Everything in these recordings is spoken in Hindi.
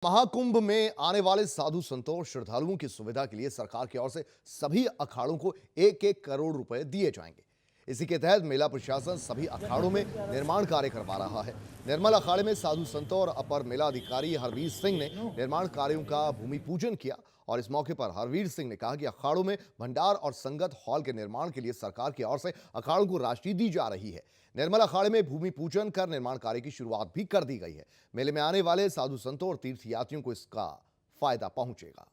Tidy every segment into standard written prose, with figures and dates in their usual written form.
महाकुंभ में आने वाले साधु संतों और श्रद्धालुओं की सुविधा के लिए सरकार की ओर से सभी अखाड़ों को 1-1 करोड़ रुपए दिए जाएंगे। इसी के तहत मेला प्रशासन सभी अखाड़ों में निर्माण कार्य करवा रहा है। निर्मल अखाड़े में साधु संतों और अपर मेला अधिकारी हरवीर सिंह ने निर्माण कार्यों का भूमि पूजन किया और इस मौके पर हरवीर सिंह ने कहा कि अखाड़ों में भंडार और संगत हॉल के निर्माण के लिए सरकार की ओर से अखाड़ों को राशि दी जा रही है। निर्मल अखाड़े में भूमि पूजन कर निर्माण कार्य की शुरुआत भी कर दी गई है। मेले में आने वाले साधु संतों और तीर्थयात्रियों को इसका फायदा पहुंचेगा।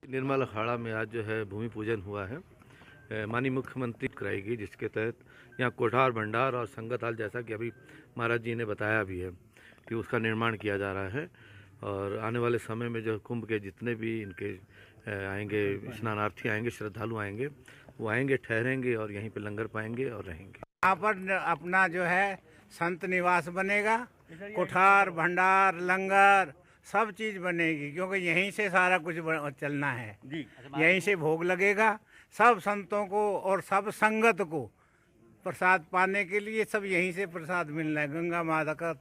निर्मल अखाड़ा में आज जो है भूमि पूजन हुआ है। माननीय मुख्यमंत्री कराएगी, जिसके तहत यहाँ कोठार भंडार और संगत हाल, जैसा कि अभी महाराज जी ने बताया भी है कि उसका निर्माण किया जा रहा है। और आने वाले समय में जो कुंभ के जितने भी इनके आएंगे, स्नानार्थी आएंगे, श्रद्धालु आएंगे, वो आएंगे, ठहरेंगे और यहीं पे लंगर पाएंगे और रहेंगे। यहाँ पर अपना जो है संत निवास बनेगा, कोठार भंडार लंगर सब चीज़ बनेगी, क्योंकि यहीं से सारा कुछ चलना है। यहीं से भोग लगेगा सब संतों को और सब संगत को प्रसाद पाने के लिए। सब यहीं से प्रसाद मिलना है। गंगा माता का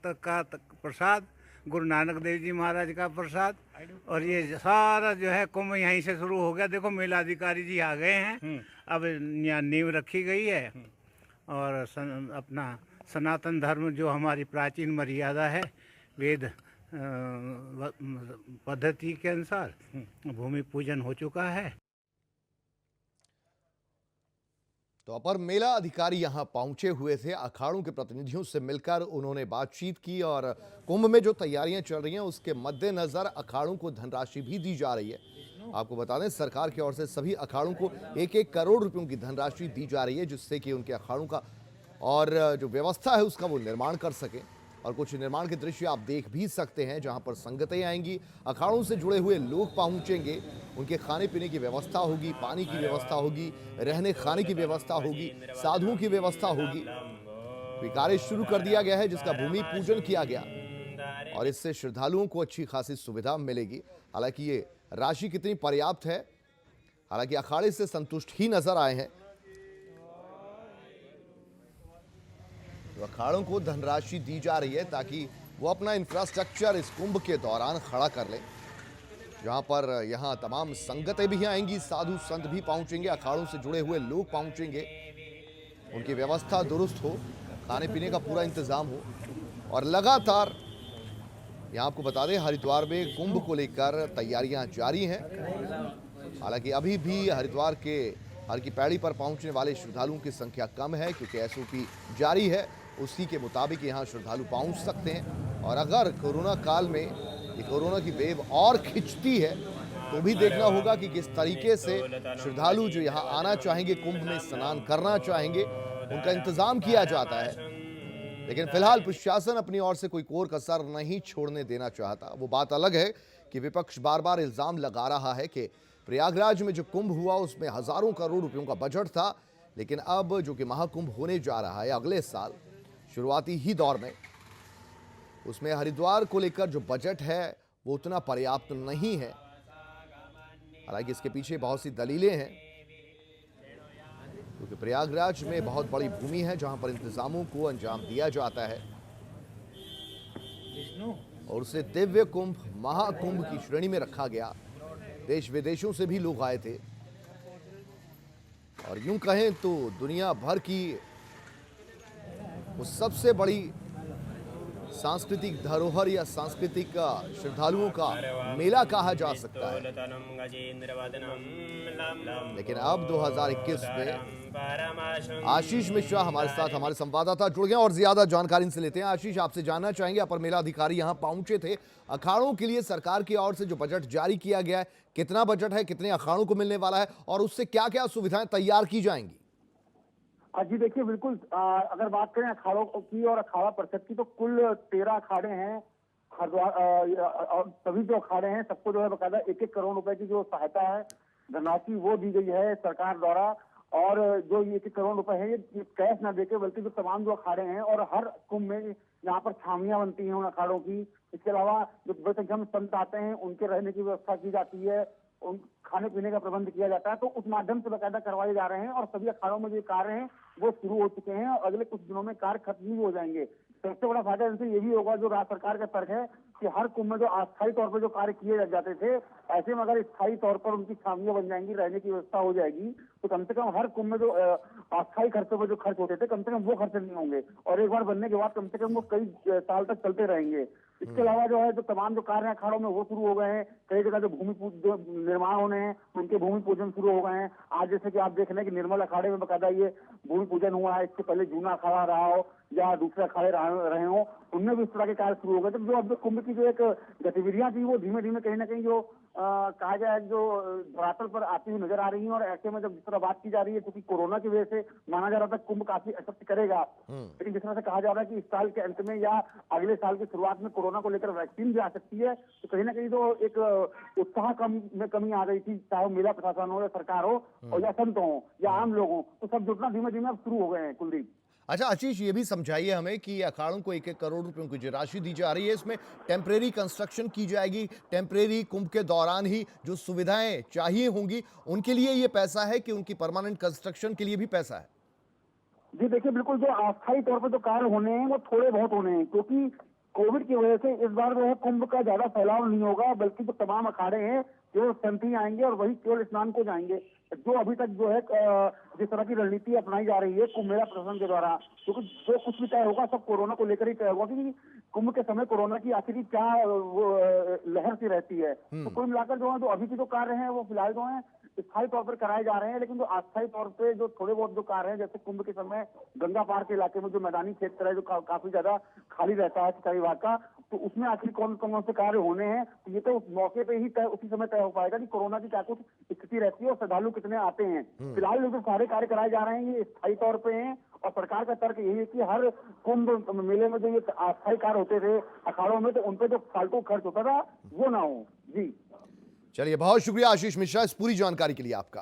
प्रसाद, गुरु नानक देव जी महाराज का प्रसाद, और ये सारा जो है कुंभ यहीं से शुरू हो गया। देखो मेला अधिकारी जी आ गए हैं, अब यहाँ नींव रखी गई है और अपना सनातन धर्म जो हमारी प्राचीन मर्यादा है, वेद पद्धति के अनुसार भूमि पूजन हो चुका है। तो अपर मेला अधिकारी यहां पहुंचे हुए थे। अखाड़ों के प्रतिनिधियों से मिलकर उन्होंने बातचीत की और कुंभ में जो तैयारियां चल रही हैं उसके मद्देनजर अखाड़ों को धनराशि भी दी जा रही है। आपको बता दें, सरकार की ओर से सभी अखाड़ों को 1-1 करोड़ रुपयों की धनराशि दी जा रही है, जिससे कि उनके अखाड़ों का और जो व्यवस्था है उसका वो निर्माण कर सकें। और कुछ निर्माण के दृश्य आप देख भी सकते हैं, जहां पर संगतें आएंगी, अखाड़ों से जुड़े हुए लोग पहुंचेंगे, उनके खाने पीने की व्यवस्था होगी, पानी की व्यवस्था होगी, रहने खाने की व्यवस्था होगी, साधुओं की व्यवस्था होगी। कार्य शुरू कर दिया गया है, जिसका भूमि पूजन किया गया और इससे श्रद्धालुओं को अच्छी खासी सुविधा मिलेगी। हालांकि ये राशि कितनी पर्याप्त है, हालांकि अखाड़े से संतुष्ट ही नजर आए हैं। अखाड़ों को धनराशि दी जा रही है ताकि वो अपना इंफ्रास्ट्रक्चर इस कुंभ के दौरान खड़ा कर लें, जहां पर यहां तमाम संगतें भी आएंगी, साधु संत भी पहुंचेंगे, अखाड़ों से जुड़े हुए लोग पहुंचेंगे, उनकी व्यवस्था दुरुस्त हो, खाने पीने का पूरा इंतजाम हो। और लगातार यहां आपको बता दें, हरिद्वार में कुंभ को लेकर तैयारियां जारी हैं। हालांकि अभी भी हरिद्वार के हर की पैड़ी पर पहुंचने वाले श्रद्धालुओं की संख्या कम है, क्योंकि एसओपी जारी है, उसी के मुताबिक यहां श्रद्धालु पहुंच सकते हैं। और अगर कोरोना काल में ये कोरोना की वेव और खिंचती है तो भी देखना होगा कि किस तरीके से श्रद्धालु जो यहां आना चाहेंगे, कुंभ में स्नान करना चाहेंगे, उनका इंतजाम किया जाता है। लेकिन फिलहाल प्रशासन अपनी ओर से कोई कोर कसर नहीं छोड़ने देना चाहता। वो बात अलग है कि विपक्ष बार बार इल्जाम लगा रहा है कि प्रयागराज में जो कुंभ हुआ उसमें हजारों करोड़ रुपयों का बजट था, लेकिन अब जो कि महाकुंभ होने जा रहा है अगले साल शुरुआती ही दौर में, उसमें हरिद्वार को लेकर जो बजट है वो उतना पर्याप्त नहीं है। हालांकि इसके पीछे बहुत सी दलीलें हैं, क्योंकि प्रयागराज में बहुत बड़ी भूमि है जहां पर इंतजामों को अंजाम दिया जाता है और उसे दिव्य कुंभ, महाकुंभ की श्रेणी में रखा गया। देश विदेशों से भी लोग आए थे और यूं कहें तो दुनिया भर की वो सबसे बड़ी सांस्कृतिक धरोहर या सांस्कृतिक श्रद्धालुओं का मेला कहा जा सकता है। लेकिन अब 2021 में आशीष मिश्रा हमारे साथ, हमारे संवाददाता जुड़ गए और ज्यादा जानकारी इनसे लेते हैं। आशीष, आपसे जानना चाहेंगे, अपर मेला अधिकारी यहां पहुंचे थे, अखाड़ों के लिए सरकार की ओर से जो बजट जारी किया गया है, कितना बजट है, कितने अखाड़ों को मिलने वाला है और उससे क्या क्या सुविधाएं तैयार की जाएंगी? जी देखिए, बिल्कुल अगर बात करें अखाड़ों की और अखाड़ा परिषद की, तो कुल 13 अखाड़े हैं हरिद्वार। और सभी जो अखाड़े हैं सबको जो है बकायदा 1-1 करोड़ रुपए की जो सहायता है, धनराशि वो दी गई है सरकार द्वारा। और जो ये 1-1 करोड़ रुपए है, ये कैश ना देके बल्कि जो तमाम जो अखाड़े हैं, और हर कुंभ में यहाँ पर छावनियां बनती हैं उन अखाड़ों की। इसके अलावा जो बड़ी संख्या में संत आते हैं उनके रहने की व्यवस्था की जाती है। खाने पीने का प्रबंध किया जाता है, तो उस माध्यम से बाकायदा करवाए जा रहे हैं। और सभी अखाड़ों में जो कार्य हैं वो शुरू हो चुके हैं और अगले कुछ दिनों में कार्य खत्म भी हो जाएंगे। सबसे बड़ा फायदा इनसे ये भी होगा, जो राज्य सरकार का तर्क है कि हर कुंभ में जो अस्थायी तौर पर जो कार्य किए जाते थे, ऐसे में अगर स्थायी तौर पर उनकी छावनियां बन जाएंगी, रहने की व्यवस्था हो जाएगी, तो कम से कम हर कुंभ में जो अस्थायी खर्चों पर जो खर्च होते थे, कम से कम वो खर्च नहीं होंगे और एक बार बनने के बाद कम से कम वो कई साल तक चलते रहेंगे। इसके अलावा जो है जो तमाम जो कार्य अखाड़ों में वो शुरू हो गए हैं। कई जगह जो जो निर्माण होने हैं उनके भूमि पूजन शुरू हो गए हैं। आज जैसे कि आप देख रहे हैं कि निर्मल अखाड़े में बकायदा ये भूमि पूजन हुआ है। इससे पहले जूना अखाड़ा रहा हो या दूसरे अखाड़े रहे हो, उनमें भी इस तरह के कार्य शुरू हो गए। तो जो अब कुंभ की जो एक गतिविधियां थी वो धीमे धीमे कहीं ना कहीं जो कहा जाए जो धरातल पर आती हुई नजर आ रही है। और ऐसे में जब जिस तरह बात की जा रही है, क्योंकि कोरोना की वजह से माना जा रहा था कुंभ काफी इफेक्ट करेगा, लेकिन जिस तरह से कहा जा रहा है कि इस साल के अंत में या अगले साल की शुरुआत में कोरोना को लेकर वैक्सीन भी आ सकती है, तो कहीं ना कहीं तो एक उत्साह में कमी आ गई थी, चाहे मेला प्रशासन हो या सरकार हो और या संत हो या आम लोग हो, तो सब जुटना धीमे धीमे अब शुरू हो गए हैं। कुलदीप, अच्छा आशीष, ये भी समझाइए हमें कि ये अखाड़ों को 1-1 करोड़ रुपयों की जो राशि दी जा रही है, इसमें टेम्परेरी कंस्ट्रक्शन की जाएगी, टेम्परेरी कुंभ के दौरान ही जो सुविधाएं चाहिए होंगी उनके लिए ये पैसा है कि उनकी परमानेंट कंस्ट्रक्शन के लिए भी पैसा है? जी देखिए, बिल्कुल जो अस्थायी तौर पर जो कार्य होने हैं वो थोड़े बहुत होने हैं, क्योंकि कोविड की वजह से इस बार जो है कुंभ का ज्यादा फैलाव नहीं होगा, बल्कि जो तमाम अखाड़े हैं केवल संत ही आएंगे और वही केवल स्नान को जाएंगे। जो अभी तक जो है जिस तरह की रणनीति अपनाई जा रही है कुंभ मेला प्रशासन के द्वारा, क्योंकि जो कुछ भी तय होगा सब कोरोना को लेकर ही तय होगा कि कुंभ के समय कोरोना की आखिर क्या लहर सी रहती है। तो कुल मिलाकर जो है जो अभी के जो कार्य हैं वो फिलहाल जो है स्थायी तौर पर कराए जा रहे हैं, लेकिन जो अस्थायी तौर पे जो थोड़े बहुत जो कार्य हैं, जैसे कुंभ के समय गंगा पार के इलाके में जो मैदानी क्षेत्र है जो काफी ज्यादा खाली रहता है सिंचाई विभाग का, तो उसमें आखिर कौन कौन से कार्य होने हैं, तो ये तो उस मौके पे ही उसी समय तय हो पाएगा कि कोरोना की क्या कुछ स्थिति रहती है और श्रद्धालु कितने आते हैं। फिलहाल जो सारे कार्य कराए जा रहे हैं ये स्थायी तौर पे हैं और सरकार का तर्क यही है कि हर कुंभ मेले में जो ये अस्थायी कार्य होते थे अखाड़ों में, तो उनपे जो फालतू खर्च होता था वो ना हो। जी चलिए, बहुत शुक्रिया आशीष मिश्रा इस पूरी जानकारी के लिए आपका।